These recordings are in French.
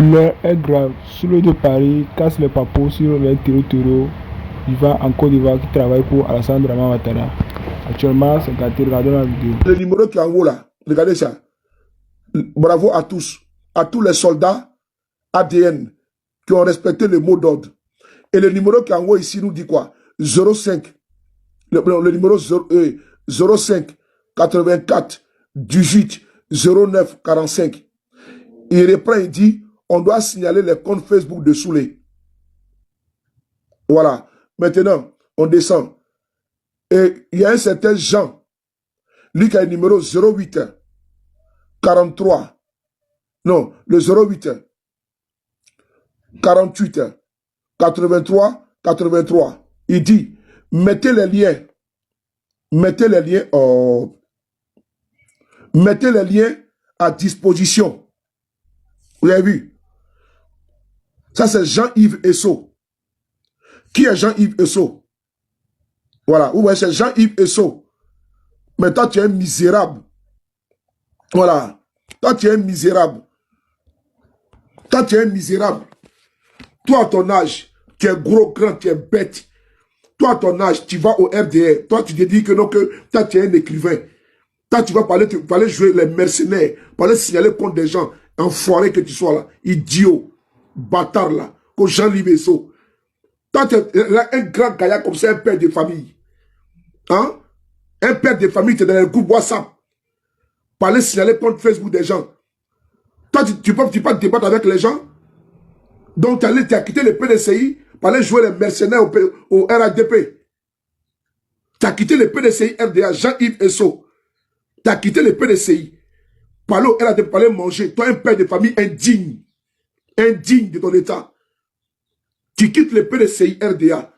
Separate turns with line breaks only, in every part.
L'heure est grave. Souley de Paris casse les papos sur les territoires vivant en Côte d'Ivoire qui travaille pour Alassane Dramane Ouattara. Actuellement, c'est gâté. Regardez la vidéo.
Le numéro qui est en haut là, regardez ça. Bravo à tous les soldats ADN qui ont respecté le mot d'ordre. Et le numéro qui est en haut ici nous dit quoi? 05. Le numéro 05 84 18 09 45. Il reprend, il dit, on doit signaler les comptes Facebook de Souley. Voilà. Maintenant, on descend. Et il y a un certain Jean, lui qui a le numéro 08 43. Non, le 08 48 83 83. Il dit, mettez les liens à disposition. Vous avez vu? Ça, c'est Jean-Yves Esso. Qui est Jean-Yves Esso? Voilà. Vous voyez, c'est Jean-Yves Esso. Mais toi, tu es un misérable. Voilà. Toi, tu es un misérable. Toi, tu es un misérable. Toi, à ton âge, tu es gros, grand, tu es bête. Toi, à ton âge, tu vas au RDR. Toi, tu te dis que non, que toi, tu es un écrivain. Toi, tu vas parler jouer les mercenaires, parler signaler contre des gens. Enfoiré que tu sois là. Idiot. Bâtard là. Que Jean-Yves Esso. Toi, tu es un grand gaillard comme ça, un père de famille. Hein? Un père de famille, tu es dans le groupe WhatsApp. Parler signaler contre Facebook des gens. Toi, tu peux te débattre avec les gens. Donc, tu as quitté le PDCI pour aller jouer les mercenaires au RADP. Tu as quitté le PDCI RDA, Jean-Yves Esso. Tu as quitté le PDCI pour aller au RADP, pour aller manger. Toi, un père de famille indigne. Indigne de ton état. Tu quittes le PDCI RDA.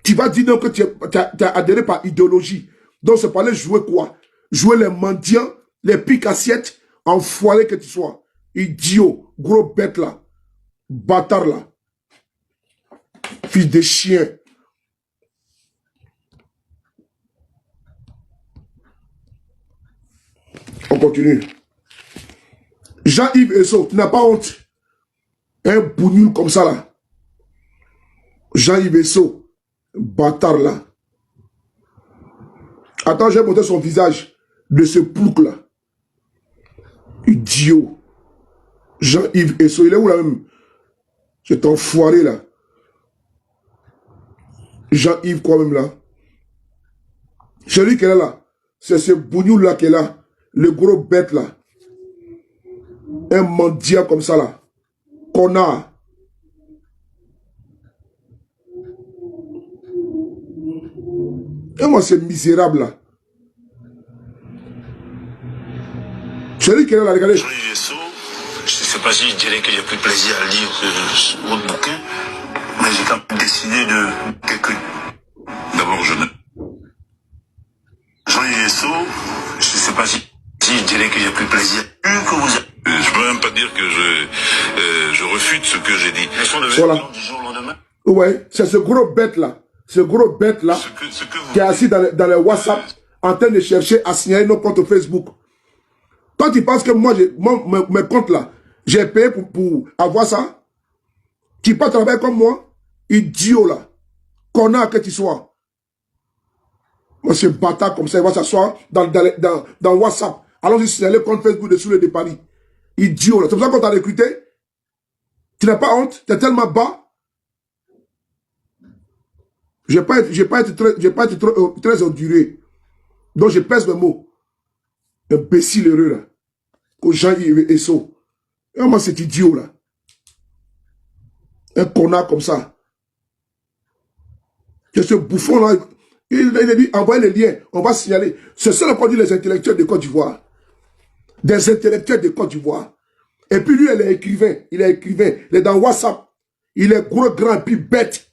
Tu vas dire donc que tu as adhéré par idéologie. Donc, c'est pour aller jouer quoi? Jouer les mendiants, les piques assiettes, enfoiré que tu sois. Idiot, gros bête là. Bâtard là. Fils de chien. On continue. Jean-Yves Esso, tu n'as pas honte. Un bougnoul comme ça là. Jean-Yves Esso, bâtard là. Attends, je vais montrer son visage de ce plouc là. Idiot. Jean-Yves Esso, il est où là même? Cet enfoiré là. Jean-Yves quoi même là. Celui qui est là, c'est ce bougnoul là qui est là. Le gros bête là. Un mendiant comme ça là. Connard. Et moi c'est misérable là. Celui qui est là, regardez.
Jean-Yves Esso, je ne sais pas si je dirais que j'ai pris plaisir à lire votre bouquin, mais j'ai quand même décidé de quelques... D'abord, Jean-Yves Esso, je ne sais pas si je dirais que j'ai pris plaisir. Que vous... Je ne peux même pas dire que je refute ce que j'ai dit.
Voilà.
Du jour au lendemain.
Ouais, c'est ce gros bête là. Ce gros bête là qui est assis dans le WhatsApp en train de chercher à signaler nos comptes Facebook. Toi, tu penses que moi, mes comptes là, j'ai payé pour avoir ça? Tu peux travailler comme moi? Idiot là. Connard que tu sois. Moi, c'est bâtard comme ça, il va s'asseoir dans WhatsApp. Alors, je signale le compte Facebook de Souley de Paris. Idiot là. C'est pour ça qu'on t'a recruté. Tu n'as pas honte? Tu es tellement bas. Je n'ai pas été très enduré. Donc, je pèse mes mots. Imbécile heureux là. Que Jean-Yves Esso. Et moi, cet idiot là. Un connard comme ça. Que ce bouffon là. Il a dit, envoyez les liens. On va signaler. C'est ça qu'on dit les intellectuels de Côte d'Ivoire. Des intellectuels de Côte d'Ivoire. Et puis lui, il est écrivain. Il est dans WhatsApp. Il est gros, grand, et puis bête.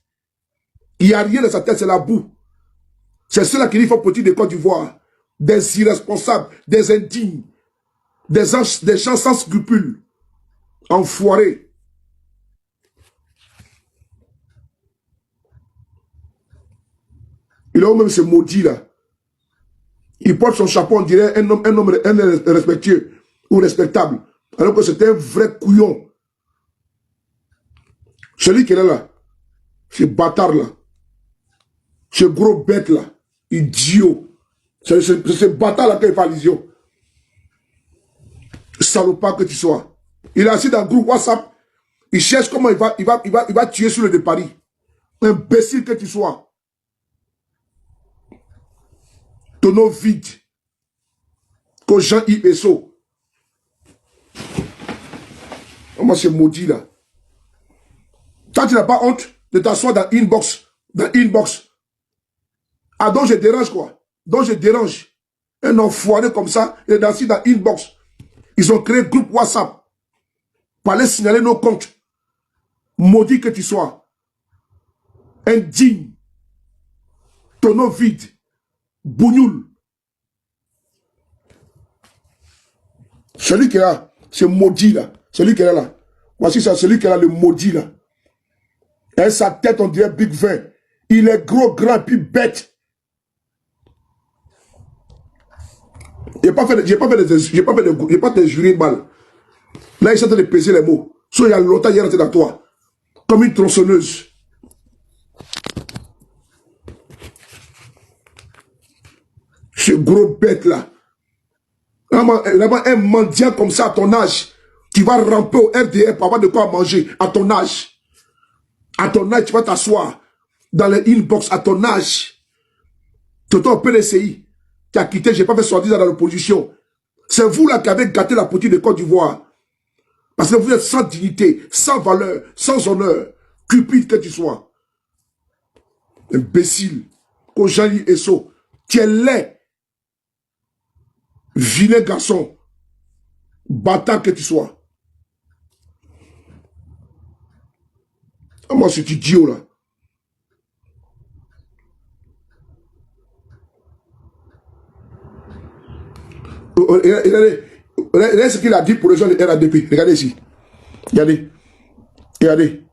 Il n'y a rien dans sa tête, c'est la boue. C'est cela qui dit faut petit de Côte d'Ivoire. Des irresponsables, des indignes, des gens sans scrupules, enfoirés. Il a même ce maudit là. Il porte son chapeau, on dirait un homme respectueux ou respectable. Alors que c'est un vrai couillon. Celui qui est là, ce bâtard là, ce gros bête là, idiot. C'est ce bâtard là qui fait allusion. Salopard que tu sois. Il est assis dans le groupe WhatsApp. Il cherche comment il va tuer sur le de Paris. Imbécile que tu sois. Tonneau vide. Que Jean-Yves Esso. Moi, c'est maudit là. Toi, tu n'as pas honte de t'asseoir dans inbox. Dans inbox. Ah, donc je dérange quoi? Donc je dérange. Un enfoiré comme ça, il est assis dans inbox. Ils ont créé un groupe WhatsApp. Pour aller signaler nos comptes. Maudit que tu sois. Indigne. Tonneau vide. Bougnoul. Celui qui est là, c'est maudit là. Celui qui est là. Voici ça, celui qui est là, le maudit là. Et sa tête, on dirait Big 20. Il est gros, grand, puis bête. J'ai pas de jury de balle. Là, il s'est en train de peser les mots. Soit il y a longtemps, il est rentré dans toi. Comme une tronçonneuse. Ce gros bête là. Là-bas, un mendiant comme ça à ton âge, tu vas ramper au RDR pour avoir de quoi manger à ton âge. À ton âge, tu vas t'asseoir dans les inbox à ton âge. Toto au PDCI qui a quitté, j'ai pas fait sortir dans l'opposition. C'est vous là qui avez gâté la politique de Côte d'Ivoire. Parce que vous êtes sans dignité, sans valeur, sans honneur, cupide que tu sois. Imbécile. Jean-Yves Esso, tu es laid. Vilain garçon. Bâtard que tu sois. Ah, moi, cet idiot là. Regardez ce qu'il a dit pour les gens de RADP. Regardez ici. Regardez. Regardez.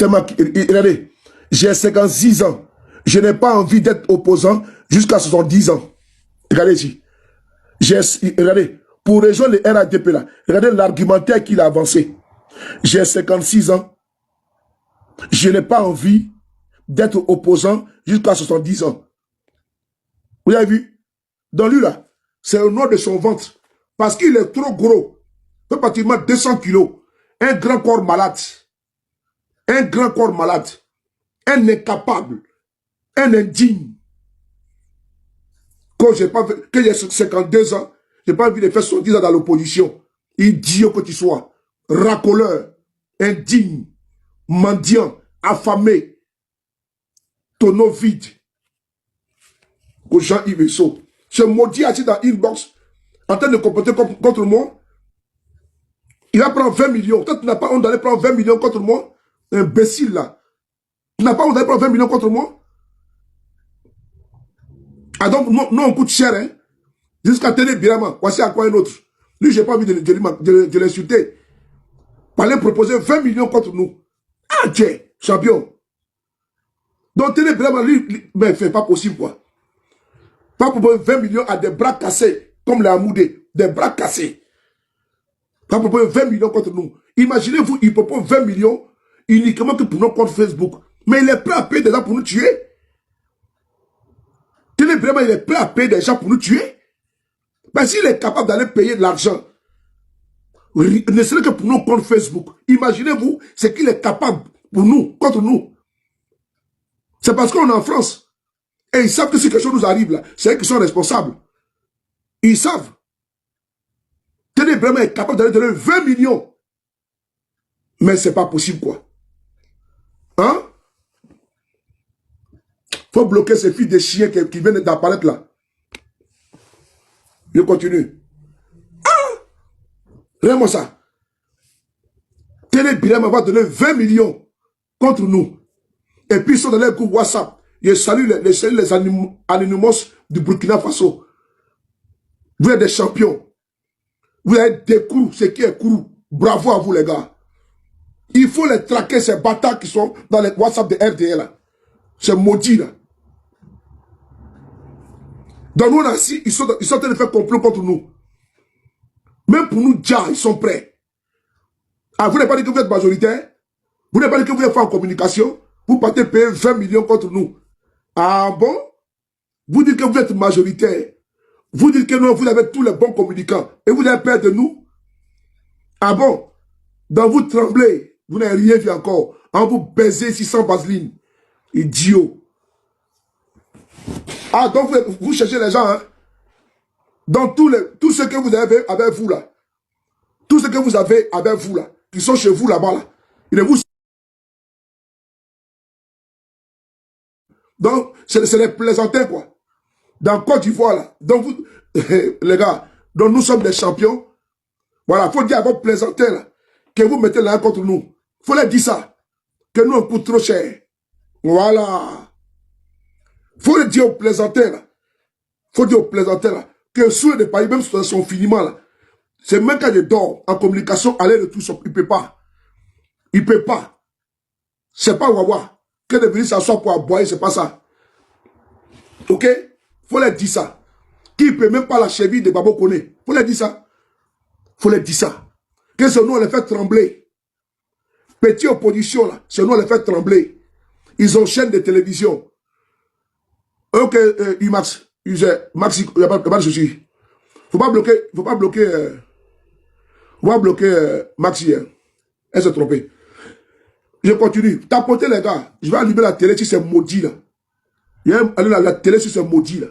Regardez. J'ai 56 ans. Je n'ai pas envie d'être opposant jusqu'à 70 ans. Regardez ici. Regardez. Pour rejoindre le RADP là, regardez l'argumentaire qu'il a avancé. J'ai 56 ans. Je n'ai pas envie d'être opposant jusqu'à 70 ans. Vous avez vu? Dans lui là, c'est au nom de son ventre. Parce qu'il est trop gros. Il fait pratiquement 200 kilos. Un grand corps malade. Un grand corps malade. Un incapable. Un indigne. Quand j'ai 52 ans, j'ai pas envie de faire 70 ans dans l'opposition. Idiot que tu sois. Racoleur. Indigne. Mendiant. Affamé. Tonneau vide. Que Jean-Yves Esso. Ce maudit assis dans inbox, en train de comploter contre moi, il va prendre 20 millions. Toi, tu n'as pas honte d'aller prendre 20 millions contre moi. Imbécile, là. Tu n'as pas honte d'aller prendre 20 millions contre moi. Ah donc, nous, on coûte cher, hein. Jusqu'à Télé Birama. Voici à quoi un autre. Lui, j'ai pas envie de l'insulter. Parler proposer 20 millions contre nous. Ah, tiens, champion. Donc, Télé Birama, lui, mais c'est pas possible, quoi. Pas proposer 20 millions à des bras cassés, comme les Amoudés, des bras cassés. Pas proposer 20 millions contre nous. Imaginez-vous, il propose 20 millions uniquement que pour nos comptes Facebook. Mais il est prêt à payer des gens pour nous tuer. Télé vraiment, il est prêt à payer des gens pour nous tuer. Mais s'il est capable d'aller payer de l'argent, ne serait que pour nos comptes Facebook, imaginez-vous ce qu'il est capable pour nous, contre nous. C'est parce qu'on est en France. Et ils savent que si quelque chose nous arrive là, c'est eux qui sont responsables. Ils savent. Télé vraiment est capable d'aller donner 20 millions. Mais c'est pas possible quoi. Hein? Faut bloquer ces filles de chiens qui viennent d'apparaître là. Je continue. Ah! Regarde-moi ça. Télé Birama va donner 20 millions contre nous. Et puis ils sont dans leur groupe WhatsApp. Je salue les Anonymous du Burkina Faso. Vous êtes des champions. Vous êtes des Kourous. C'est qui est Kourou? Bravo à vous les gars. Il faut les traquer, ces bâtards qui sont dans les WhatsApp de RDL là. C'est maudit là. Dans nous là, ils sont en train de faire complot contre nous. Même pour nous, déjà, ils sont prêts. Ah, vous n'avez pas dit que vous êtes majoritaire? Vous n'avez pas dit que vous êtes fait en communication, vous partez payer 20 millions contre nous. Ah bon? Vous dites que vous êtes majoritaire. Vous dites que non, vous avez tous les bons communicants. Et vous avez peur de nous? Ah bon? Donc vous tremblez. Vous n'avez rien vu encore. En vous baisez ici sans vaseline. Idiot. Ah, donc vous cherchez les gens, hein? Donc tout ce que vous avez avec vous là. Tout ce que vous avez avec vous là. Qui sont chez vous là-bas là. Ils ne vous... Donc, c'est les plaisantins quoi. Dans Côte d'Ivoire là. Donc vous, les gars, donc nous sommes des champions. Voilà, il faut dire à vos plaisantins là. Que vous mettez l'un contre nous. Il faut leur dire ça. Que nous on coûte trop cher. Voilà. Il faut le dire aux plaisantins là. Il faut dire aux plaisantins là. Que sous le pays, même sur son finiment là. C'est même quand il dort en communication, aller de tout ça. Il ne peut pas. Il ne peut pas. C'est pas Wawa. Que de venir s'asseoir pour aboyer, c'est pas ça. Ok? Faut leur dire ça. Qui ne peut même pas la cheville de Babo Koné. Faut leur dire ça. Faut leur dire ça. Que ce nom les fait trembler. Petit opposition là, ce nom les fait trembler. Ils ont chaîne de télévision. Ok, Max, Maxi, il n'y a pas de souci. Faut pas bloquer Maxi. Elle s'est trompée. Je continue. Tapotez les gars. Je vais allumer la télé si c'est maudit là. Il y a la télé si c'est maudit là.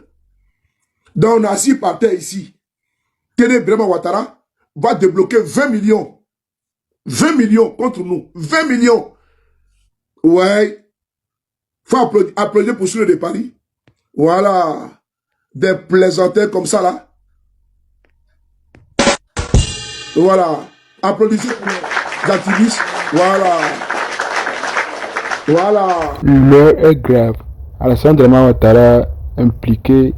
Donc on a assis par terre ici. Télé Brema Ouattara va débloquer 20 millions. 20 millions contre nous. 20 millions. Ouais. Faut applaudir pour Soule de Paris. Voilà. Des plaisantins comme ça là. Voilà. Applaudissez pour les activistes. Voilà. Voilà.
L'heure est grave. Alassane Dramane Ouattara impliqué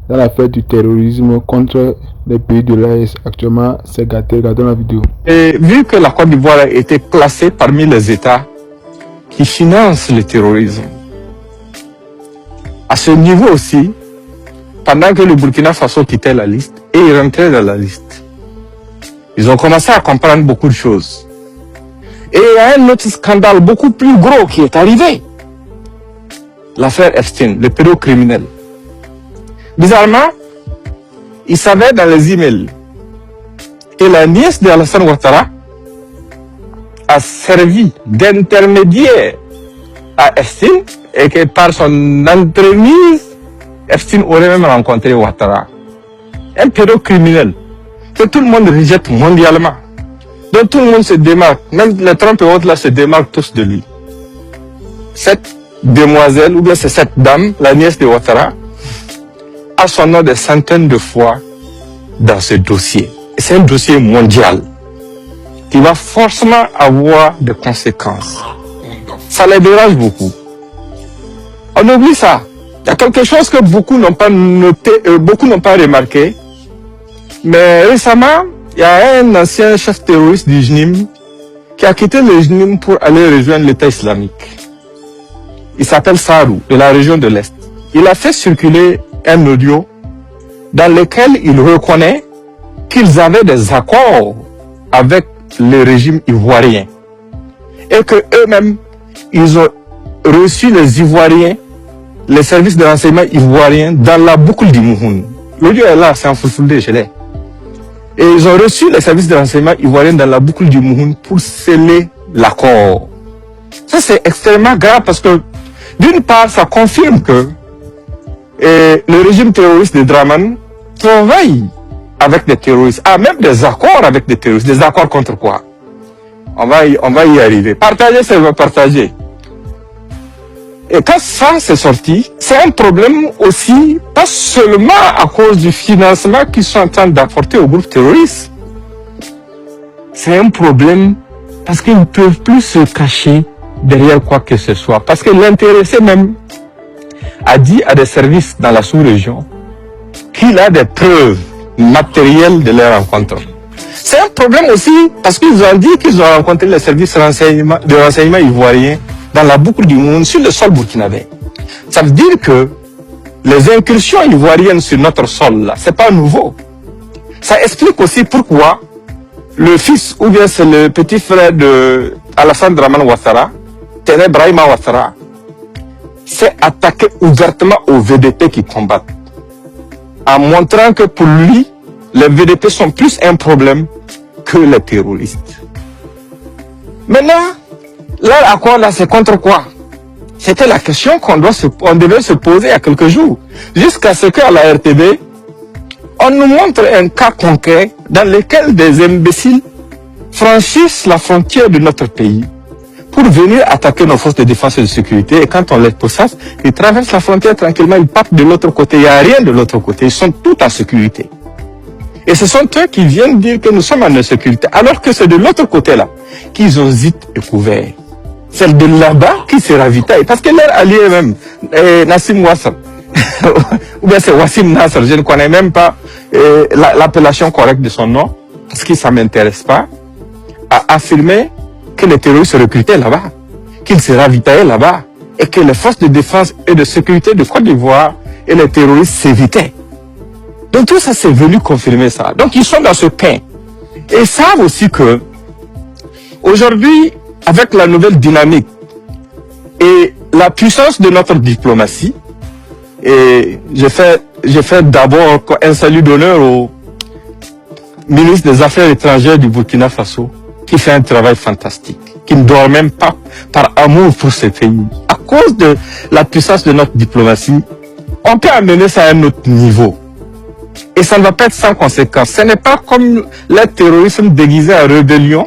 dans l'affaire du terrorisme contre les pays de l'AES. Actuellement, c'est gâté. Regardons la vidéo.
Et vu que la Côte d'Ivoire a été classée parmi les États qui financent le terrorisme, à ce niveau aussi, pendant que le Burkina Faso quittait la liste et il rentrait dans la liste, ils ont commencé à comprendre beaucoup de choses. Et il y a un autre scandale beaucoup plus gros qui est arrivé. L'affaire Epstein, le pédocriminel. Bizarrement, il savait dans les emails que la nièce d'Alassane Ouattara a servi d'intermédiaire à Epstein et que par son entremise, Epstein aurait même rencontré Ouattara. Un pédocriminel que tout le monde rejette mondialement. Donc tout le monde se démarque, même les Trump et autres là se démarquent tous de lui. Cette demoiselle, ou bien c'est cette dame, la nièce de Ouattara, a son nom des centaines de fois dans ce dossier. C'est un dossier mondial qui va forcément avoir des conséquences. Ça les dérange beaucoup. On oublie ça. Il y a quelque chose que beaucoup n'ont pas noté, beaucoup n'ont pas remarqué. Mais récemment, il y a un ancien chef terroriste du JNIM qui a quitté le JNIM pour aller rejoindre l'État islamique. Il s'appelle Sarou, de la région de l'Est. Il a fait circuler un audio dans lequel il reconnaît qu'ils avaient des accords avec le régime ivoirien. Et que eux-mêmes, ils ont reçu les Ivoiriens, les services de renseignement ivoiriens dans la boucle du Mouhoun. L'audio est là, c'est en fulfulde, je l'ai. Et ils ont reçu les services de renseignement ivoiriens dans la boucle du Mouhoun pour sceller l'accord. Ça, c'est extrêmement grave parce que, d'une part, ça confirme que le régime terroriste de Dramane travaille avec des terroristes, a même des accords avec des terroristes. Des accords contre quoi? On va y arriver. Partager, c'est partager. Et quand ça s'est sorti, c'est un problème aussi, pas seulement à cause du financement qu'ils sont en train d'apporter au groupe terroriste. C'est un problème parce qu'ils ne peuvent plus se cacher derrière quoi que ce soit. Parce que l'intéressé même a dit à des services dans la sous-région qu'il a des preuves matérielles de leur rencontre. C'est un problème aussi parce qu'ils ont dit qu'ils ont rencontré les services de renseignement ivoiriens dans la boucle du monde sur le sol burkinabé. Ça veut dire que les incursions ivoiriennes sur notre sol, là, c'est pas nouveau. Ça explique aussi pourquoi le fils, ou bien c'est le petit frère de Alassane Dramane Ouattara, Téné Brahima Ouattara, s'est attaqué ouvertement aux VDP qui combattent, en montrant que pour lui, les VDP sont plus un problème que les terroristes. Maintenant, leur accord là, c'est contre quoi? C'était la question qu'on devait se poser il y a quelques jours. Jusqu'à ce qu'à la RTB, on nous montre un cas concret dans lequel des imbéciles franchissent la frontière de notre pays pour venir attaquer nos forces de défense et de sécurité. Et quand on les pourchasse, ils traversent la frontière tranquillement, ils partent de l'autre côté. Il n'y a rien de l'autre côté. Ils sont tous en sécurité. Et ce sont eux qui viennent dire que nous sommes en insécurité, alors que c'est de l'autre côté-là qu'ils ont zit et couvert. C'est de là-bas qui se ravitaillent. Parce que leur allié même, Nassim Ouassar, ou bien c'est Wassim Nasser, je ne connais même pas l'appellation correcte de son nom, parce que ça ne m'intéresse pas, a affirmé que les terroristes se recrutaient là-bas, qu'ils se ravitaillaient là-bas, et que les forces de défense et de sécurité de Côte d'Ivoire et les terroristes s'évitaient. Donc tout ça, c'est venu confirmer ça. Donc ils sont dans ce pain. Et ils savent aussi que, aujourd'hui, avec la nouvelle dynamique et la puissance de notre diplomatie, et j'ai fait d'abord un salut d'honneur au ministre des Affaires étrangères du Burkina Faso, qui fait un travail fantastique, qui ne dort même pas par amour pour ce pays. À cause de la puissance de notre diplomatie, on peut amener ça à un autre niveau. Et ça ne va pas être sans conséquence. Ce n'est pas comme le terrorisme déguisé en rébellion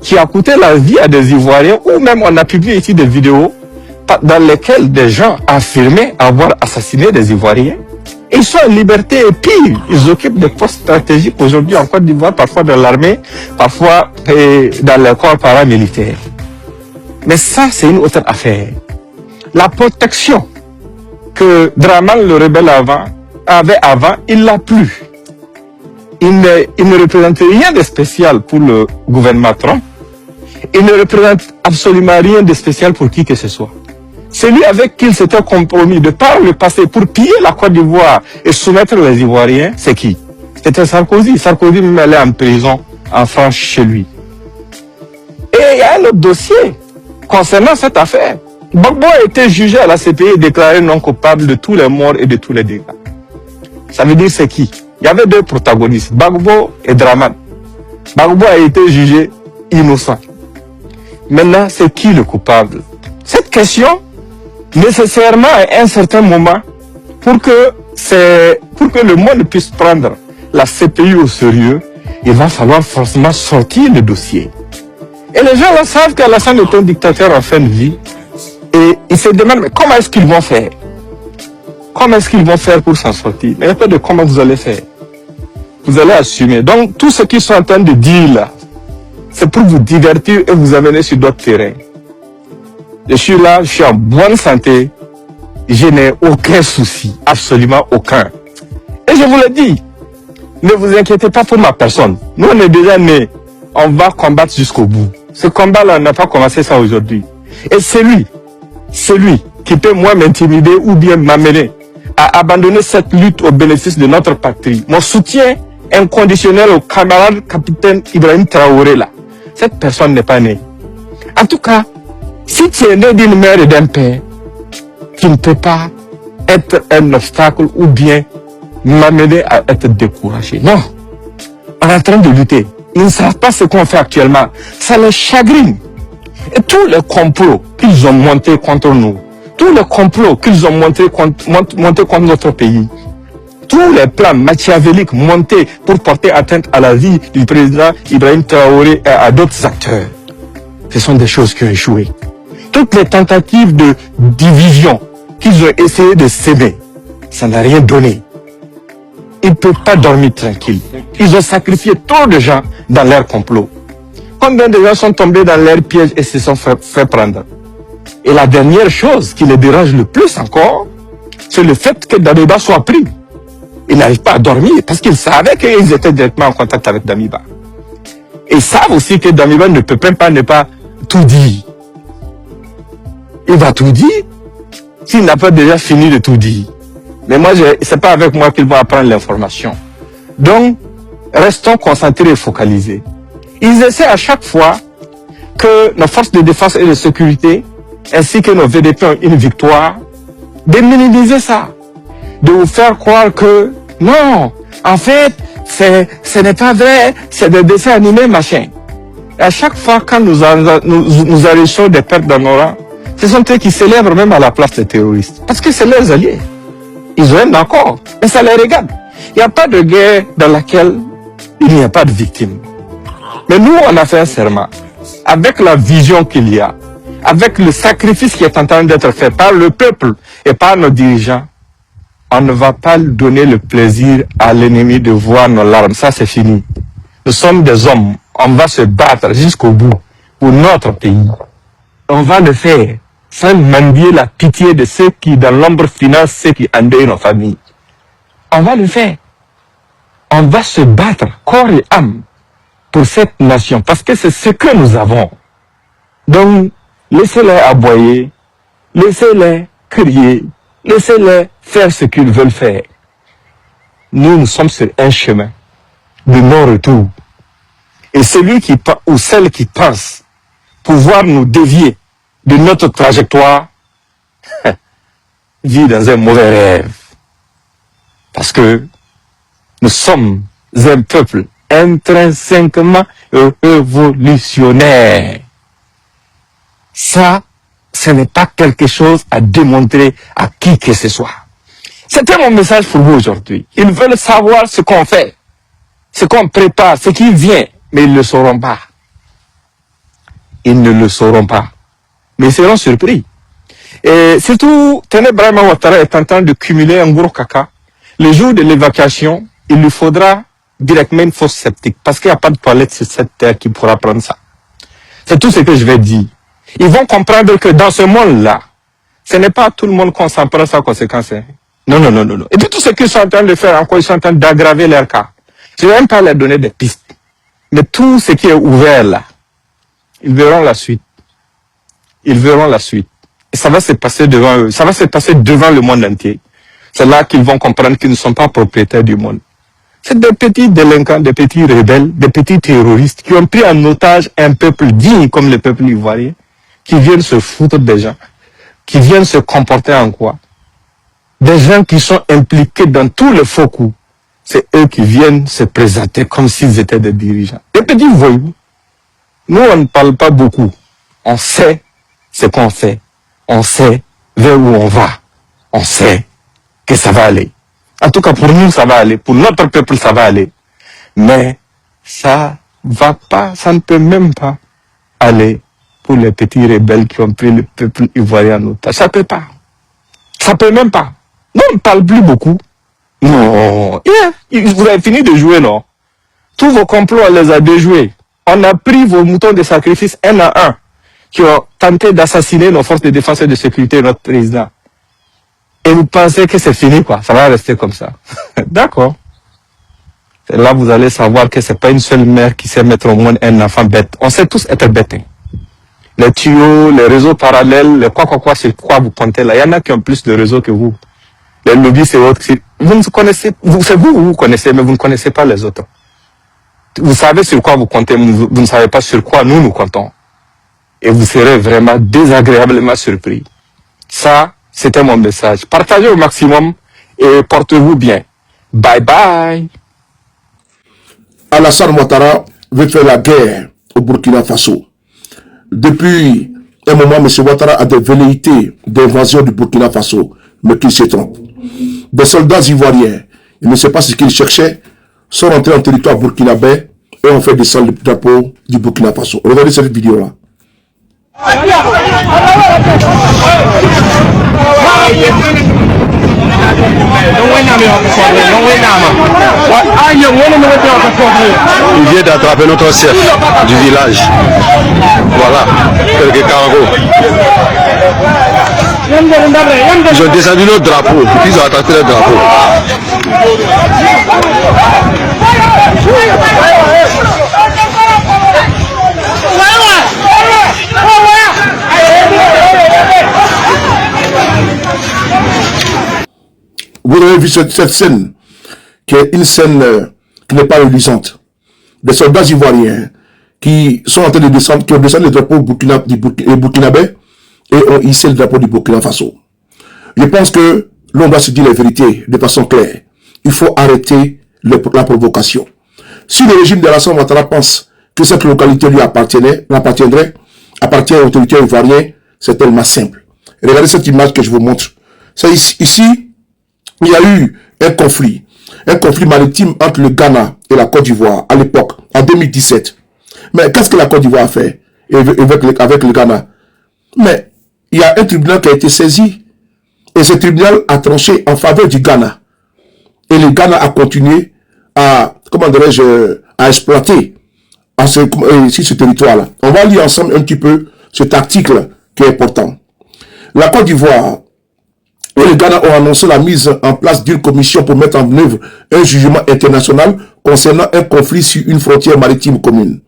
qui a coûté la vie à des Ivoiriens, ou même on a publié ici des vidéos dans lesquelles des gens affirmaient avoir assassiné des Ivoiriens. Et ils sont en liberté et pire, ils occupent des postes stratégiques aujourd'hui en Côte d'Ivoire, parfois dans l'armée, parfois dans les corps paramilitaires. Mais ça, c'est une autre affaire. La protection que Dramane le rebelle avait avant, il l'a plus. Il ne représente rien de spécial pour le gouvernement Trump. Il ne représente absolument rien de spécial pour qui que ce soit. Celui avec qui il s'était compromis de par le passé pour piller la Côte d'Ivoire et soumettre les Ivoiriens, c'est qui? C'était Sarkozy. Sarkozy même allait en prison en France chez lui. Et il y a un autre dossier concernant cette affaire. Gbagbo a été jugé à la CPI et déclaré non coupable de tous les morts et de tous les dégâts. Ça veut dire c'est qui? Il y avait deux protagonistes, Gbagbo et Dramane. Gbagbo a été jugé innocent. Maintenant, c'est qui le coupable? Cette question, nécessairement à un certain moment, pour que le monde puisse prendre la CPI au sérieux, il va falloir forcément sortir le dossier. Et les gens là savent qu'Alassane est un dictateur en fin de vie, et ils se demandent, mais comment est-ce qu'ils vont faire? Comment est-ce qu'ils vont faire pour s'en sortir? Mais il n'y a pas de comment vous allez faire. Vous allez assumer. Donc, tout ce qu'ils sont en train de dire là, c'est pour vous divertir et vous amener sur d'autres terrains. Je suis là, je suis en bonne santé, je n'ai aucun souci, absolument aucun. Et je vous le dis, ne vous inquiétez pas pour ma personne. Nous, on est déjà nés, on va combattre jusqu'au bout. Ce combat-là, on n'a pas commencé ça aujourd'hui. Et celui qui peut moi m'intimider ou bien m'amener à abandonner cette lutte au bénéfice de notre patrie, mon soutien inconditionnel au camarade capitaine Ibrahim Traoré là, cette personne n'est pas née. En tout cas, si tu es né d'une mère et d'un père, tu ne peux pas être un obstacle ou bien m'amener à être découragé. Non, on est en train de lutter. Ils ne savent pas ce qu'on fait actuellement. Ça les chagrine. Et tous les complots qu'ils ont montés contre nous, tous les complots qu'ils ont montés contre notre pays, tous les plans machiavéliques montés pour porter atteinte à la vie du président Ibrahim Traoré et à d'autres acteurs, ce sont des choses qui ont échoué. Toutes les tentatives de division qu'ils ont essayé de s'aimer, ça n'a rien donné. Ils ne peuvent pas dormir tranquille. Ils ont sacrifié trop de gens dans leur complot. Combien de gens sont tombés dans leur piège et se sont fait prendre? Et la dernière chose qui les dérange le plus encore, c'est le fait que Damiba soit pris. Ils n'arrivent pas à dormir parce qu'ils savaient qu'ils étaient directement en contact avec Damiba. Et ils savent aussi que Damiba ne peut même pas ne pas tout dire. Il va tout dire s'il n'a pas déjà fini de tout dire. Mais moi, c'est pas avec moi qu'ils vont apprendre l'information. Donc, restons concentrés et focalisés. Ils essaient à chaque fois que nos forces de défense et de sécurité, ainsi que nos VDP ont une victoire, de minimiser ça, de vous faire croire que non, en fait, ce n'est pas vrai, c'est des dessins animés, machin. Et à chaque fois, quand nous arrêtons des pertes dans nos rangs, ce sont eux qui célèbrent même à la place des terroristes. Parce que c'est leurs alliés. Ils ont un accord. Et ça les regarde. Il n'y a pas de guerre dans laquelle il n'y a pas de victimes. Mais nous, on a fait un serment. Avec la vision qu'il y a, avec le sacrifice qui est en train d'être fait par le peuple et par nos dirigeants, on ne va pas donner le plaisir à l'ennemi de voir nos larmes. Ça, c'est fini. Nous sommes des hommes. On va se battre jusqu'au bout pour notre pays. On va le faire sans mendier la pitié de ceux qui, dans l'ombre, financent ceux qui endeuillent nos familles. On va le faire. On va se battre corps et âme pour cette nation parce que c'est ce que nous avons. Donc, laissez-les aboyer, laissez-les crier, laissez-les faire ce qu'ils veulent faire. Nous sommes sur un chemin de non-retour. Et celui qui ou celle qui pense pouvoir nous dévier de notre trajectoire vit dans un mauvais rêve. Parce que nous sommes un peuple intrinsèquement révolutionnaire. Ça, ce n'est pas quelque chose à démontrer à qui que ce soit. C'était mon message pour vous aujourd'hui. Ils veulent savoir ce qu'on fait, ce qu'on prépare, ce qui vient, mais ils ne le sauront pas. Ils ne le sauront pas. Mais ils seront surpris. Et surtout, Tené Brahima Ouattara est en train de cumuler un gros caca. Le jour de l'évacuation, il lui faudra directement une fosse septique, parce qu'il n'y a pas de toilette sur cette terre qui pourra prendre ça. C'est tout ce que je vais dire. Ils vont comprendre que dans ce monde-là, ce n'est pas tout le monde qu'on s'en prend sa conséquence. Hein. Non, non, non, non, non. Et puis tout ce qu'ils sont en train de faire encore, ils sont en train d'aggraver leur cas. Je ne vais même pas leur donner des pistes. Mais tout ce qui est ouvert là, ils verront la suite. Ils verront la suite. Et ça va se passer devant eux. Ça va se passer devant le monde entier. C'est là qu'ils vont comprendre qu'ils ne sont pas propriétaires du monde. C'est des petits délinquants, des petits rebelles, des petits terroristes qui ont pris en otage un peuple digne comme le peuple ivoirien, qui viennent se foutre des gens, qui viennent se comporter en quoi? Des gens qui sont impliqués dans tous les faux coups. C'est eux qui viennent se présenter comme s'ils étaient des dirigeants. Des petits voyous. Nous, on ne parle pas beaucoup. On sait ce qu'on fait. On sait vers où on va. On sait que ça va aller. En tout cas, pour nous, ça va aller. Pour notre peuple, ça va aller. Mais ça va pas, ça ne peut même pas aller pour les petits rebelles qui ont pris le peuple ivoirien en otage. Ça peut pas. Ça peut même pas. Non, on ne parle plus beaucoup. Non. Yeah. Vous avez fini de jouer, non? Tous vos complots, on les a déjoués. On a pris vos moutons de sacrifice un à un qui ont tenté d'assassiner nos forces de défense et de sécurité et notre président. Et vous pensez que c'est fini, quoi. Ça va rester comme ça. D'accord. C'est là vous allez savoir que c'est pas une seule mère qui sait mettre au monde un enfant bête. On sait tous être bêtes. Hein. Les tuyaux, les réseaux parallèles, les quoi, c'est quoi vous comptez là. Il y en a qui ont plus de réseaux que vous. Les lobbies, c'est autre. Vous ne connaissez, c'est vous connaissez, mais vous ne connaissez pas les autres. Vous savez sur quoi vous comptez, vous ne savez pas sur quoi nous comptons. Et vous serez vraiment désagréablement surpris. Ça, c'était mon message. Partagez au maximum et portez-vous bien. Bye bye.
Alassane Ouattara veut faire la guerre au Burkina Faso. Depuis un moment, M. Ouattara a des velléités d'invasion du Burkina Faso, mais qu'il se trompe. Des soldats ivoiriens, il ne sait pas ce qu'ils cherchaient, sont rentrés en territoire burkinabé et ont fait descendre le drapeau du Burkina Faso. Regardez cette vidéo-là.
Il vient d'attraper notre chef du village. Voilà, quelques cargos. Ils ont descendu notre drapeau, puis ils ont attrapé le drapeau.
Vous avez vu cette scène, qui est une scène qui n'est pas reluisante. Des soldats ivoiriens qui sont en train de descendre, qui ont descendu le drapeau burkinabé et ont hissé le drapeau du Burkina Faso. Je pense que l'on doit se dire la vérité de façon claire. Il faut arrêter la provocation. Si le régime de Alassane Ouattara pense que cette localité lui appartient aux autorités ivoiriennes, c'est tellement simple. Regardez cette image que je vous montre. Ici, il y a eu un conflit maritime entre le Ghana et la Côte d'Ivoire à l'époque, en 2017. Mais qu'est-ce que la Côte d'Ivoire a fait avec le Ghana? Mais il y a un tribunal qui a été saisi et ce tribunal a tranché en faveur du Ghana. Et le Ghana a continué à, à exploiter sur ce territoire-là. On va lire ensemble un petit peu cet article qui est important. La Côte d'Ivoire et le Ghana ont annoncé la mise en place d'une commission pour mettre en œuvre un jugement international concernant un conflit sur une frontière maritime commune.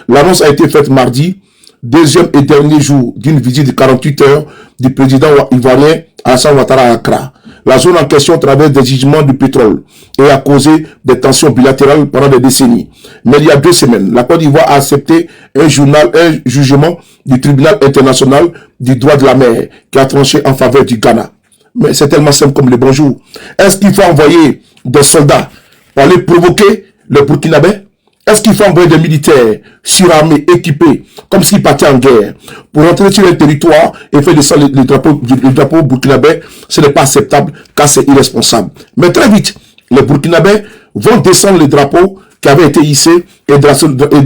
L'annonce a été faite mardi, deuxième et dernier jour d'une visite de 48 heures du président ivoirien Alassane Ouattara à Accra. La zone en question traverse des gisements de pétrole et a causé des tensions bilatérales pendant des décennies. Mais il y a 2 semaines, la Côte d'Ivoire a accepté un jugement du tribunal international du droit de la mer qui a tranché en faveur du Ghana. Mais c'est tellement simple comme le bonjour. Est-ce qu'il faut envoyer des soldats pour aller provoquer le Burkinabé? Est-ce qu'il faut envoyer des militaires surarmés, équipés, comme s'ils partaient en guerre, pour entrer sur un territoire et faire descendre le drapeau burkinabé? Ce n'est pas acceptable, car c'est irresponsable. Mais très vite, les Burkinabés vont descendre le drapeau qui avait été hissé et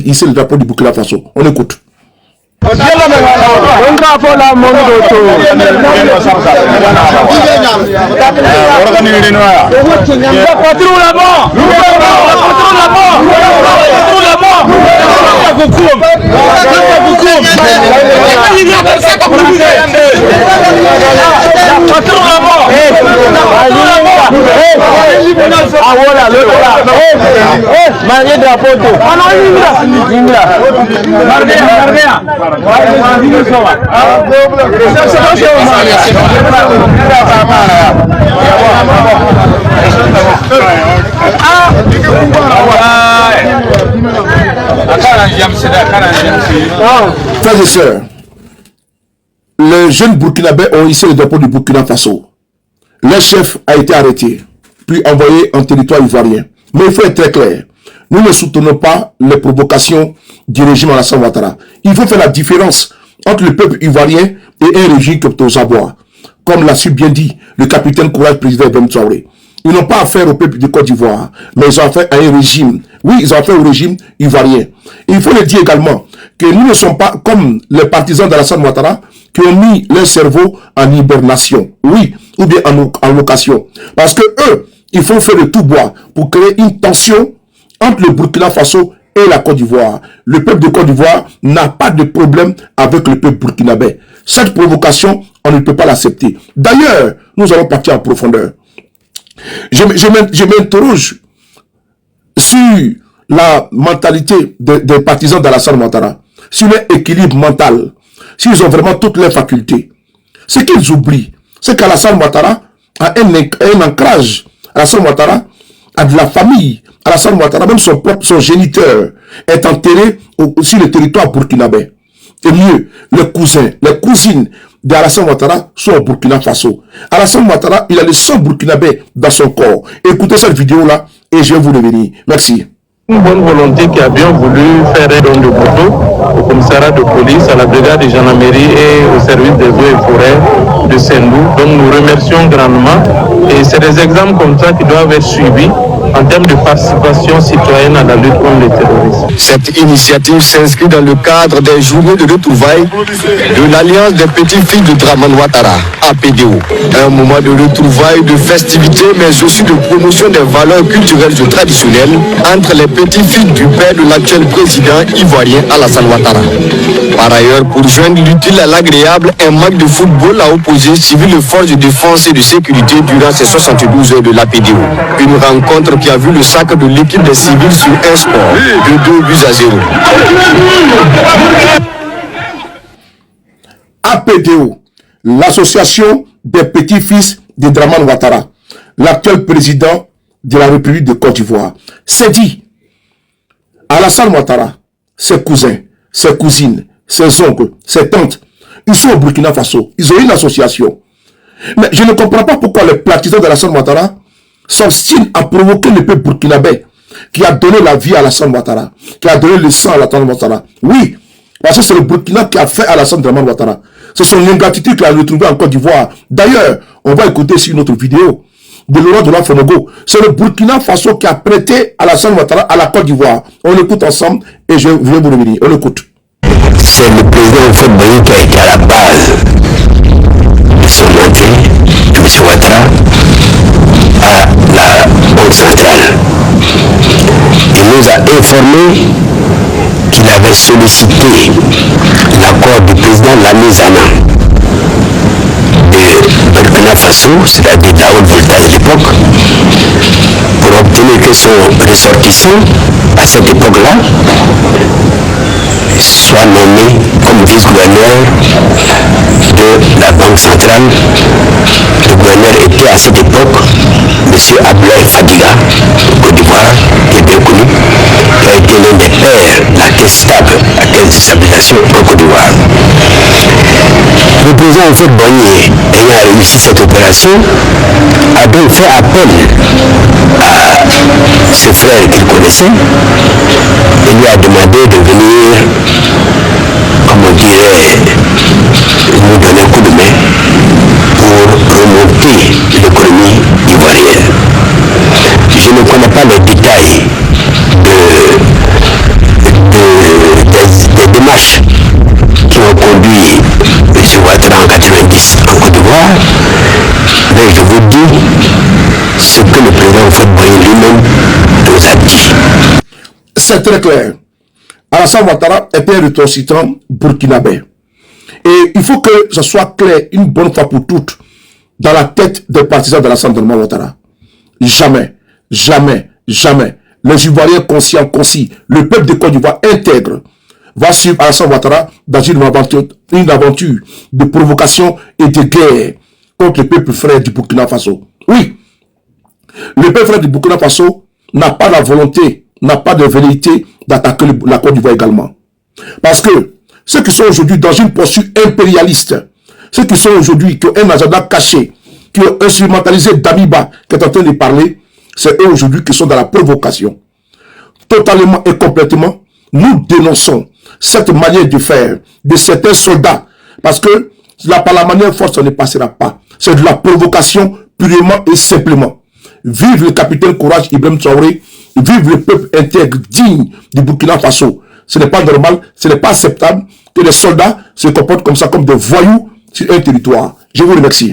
hisser le drapeau du Burkina Faso. On écoute. Frères et sœurs, les jeunes burkinabés ont hissé le drapeau du Burkina Faso. Le chef a été arrêté, puis envoyé en territoire ivoirien. Mais il faut être très clair. Nous ne soutenons pas les provocations du régime Alassane Ouattara. Il faut faire la différence entre le peuple ivoirien et un régime qui est aux abois. Comme l'a su bien dit le capitaine Courage, président Ibrahim Traoré. Ils n'ont pas affaire au peuple de Côte d'Ivoire, mais ils ont affaire à un régime. Oui, ils ont affaire au régime ivoirien. Et il faut le dire également que nous ne sommes pas comme les partisans d'Alassane Ouattara qui ont mis leur cerveau en hibernation. Oui, ou bien en location. Parce que eux, ils font faire le tout bois pour créer une tension entre le Burkina Faso et la Côte d'Ivoire. Le peuple de Côte d'Ivoire n'a pas de problème avec le peuple burkinabé. Cette provocation, on ne peut pas l'accepter. D'ailleurs, nous allons partir en profondeur. Je m'interroge sur la mentalité des partisans d'Alassane Ouattara, sur leur équilibre mental, s'ils ont vraiment toutes leurs facultés. Ce qu'ils oublient, c'est qu'Alassane Ouattara a un ancrage. Alassane Ouattara a de la famille. Alassane Ouattara, même son géniteur, est enterré sur le territoire burkinabé. Et mieux, les cousins, les cousines d'Alassane Ouattara sont au Burkina Faso. Alassane Ouattara, il a le sang burkinabé dans son corps. Écoutez cette vidéo-là et je vais vous revenir. Merci.
Une bonne volonté qui a bien voulu faire un don de moto au commissariat de police, à la brigade de gendarmerie et au service des eaux et forêts de Saint-Loup. Donc nous remercions grandement et c'est des exemples comme ça qui doivent être suivis en termes de participation citoyenne à la lutte contre le terrorisme.
Cette initiative s'inscrit dans le cadre des journées de retrouvailles de l'Alliance des petites filles de Dramane Ouattara, APDO. Un moment de retrouvailles, de festivités, mais aussi de promotion des valeurs culturelles et traditionnelles entre les petites filles du père de l'actuel président ivoirien Alassane Ouattara. Par ailleurs, pour joindre l'utile à l'agréable, un match de football a opposé civils de forces de défense et de sécurité durant ces 72 heures de l'APDO. Une rencontre qui a vu le sacre de l'équipe des civils sur un score de 2-0.
APDO, l'association des petits-fils de Dramane Ouattara, l'actuel président de la République de Côte d'Ivoire. C'est dit, Alassane Ouattara, ses cousins, ses cousines, ses oncles, ses tantes, ils sont au Burkina Faso. Ils ont une association. Mais je ne comprends pas pourquoi les partisans de Alassane Ouattara s'obstinent à provoquer le peuple burkinabé qui a donné la vie à Alassane Ouattara, qui a donné le sang à Alassane Ouattara. Oui, parce que c'est le Burkina qui a fait Alassane Ouattara. C'est son ingratitude qu'il a retrouvé en Côte d'Ivoire. D'ailleurs, on va écouter sur notre vidéo de Laurent Dola Fonogo. C'est le Burkina Faso qui a prêté Alassane Ouattara à la Côte d'Ivoire. On l'écoute ensemble et je vais vous revenir. On l'écoute.
C'est le président en fait Boye qui a été à la base de son entrée de M. Ouattara à la Banque centrale. Il nous a informé qu'il avait sollicité l'accord du président Lamizana de Burkina Faso, c'est-à-dire de la haute voltage de l'époque, pour obtenir que son ressortissant, à cette époque-là, soit nommé comme vice-gouverneur de la Banque centrale. Le gouverneur était à cette époque M. Abdoulaye Fadiga, de Côte d'Ivoire, qui est bien connu, qui a été l'un des pères de la caisse stable, la caisse de stabilisation en Côte d'Ivoire. Le président en fait Boye, ayant réussi cette opération, a donc fait appel à ce frère qu'il connaissait et lui a demandé de venir, comme on dirait, nous donner un coup de main pour remonter l'économie ivoirienne. Je ne connais pas les détails des démarches qui ont conduit M. Ouattara en 90 en Côte d'Ivoire, mais je vous dis ce que le président Foy lui-même nous a dit.
C'est très clair. Alassane Ouattara était un ressortissant burkinabé. Et il faut que ce soit clair une bonne fois pour toutes dans la tête des partisans d'Alassane Ouattara. Jamais, jamais, jamais les Ivoiriens conscients, concis, le peuple de Côte d'Ivoire intègre va suivre Alassane Ouattara dans une aventure de provocation et de guerre contre le peuple frère du Burkina Faso. Oui, le peuple frère du Burkina Faso n'a pas la volonté, n'a pas de velléité d'attaquer la Côte d'Ivoire également. Parce que ceux qui sont aujourd'hui dans une poursuite impérialiste, ceux qui sont aujourd'hui, qui ont un agenda caché, qui ont instrumentalisé Damiba, qui est en train de parler, c'est eux aujourd'hui qui sont dans la provocation. Totalement et complètement, nous dénonçons cette manière de faire de certains soldats. Parce que par la manière forte, ça ne passera pas. C'est de la provocation purement et simplement. Vive le capitaine Courage Ibrahim Traoré, vive le peuple intègre, digne du Burkina Faso. Ce n'est pas normal, ce n'est pas acceptable que les soldats se comportent comme ça, comme des voyous sur un territoire. Je vous remercie.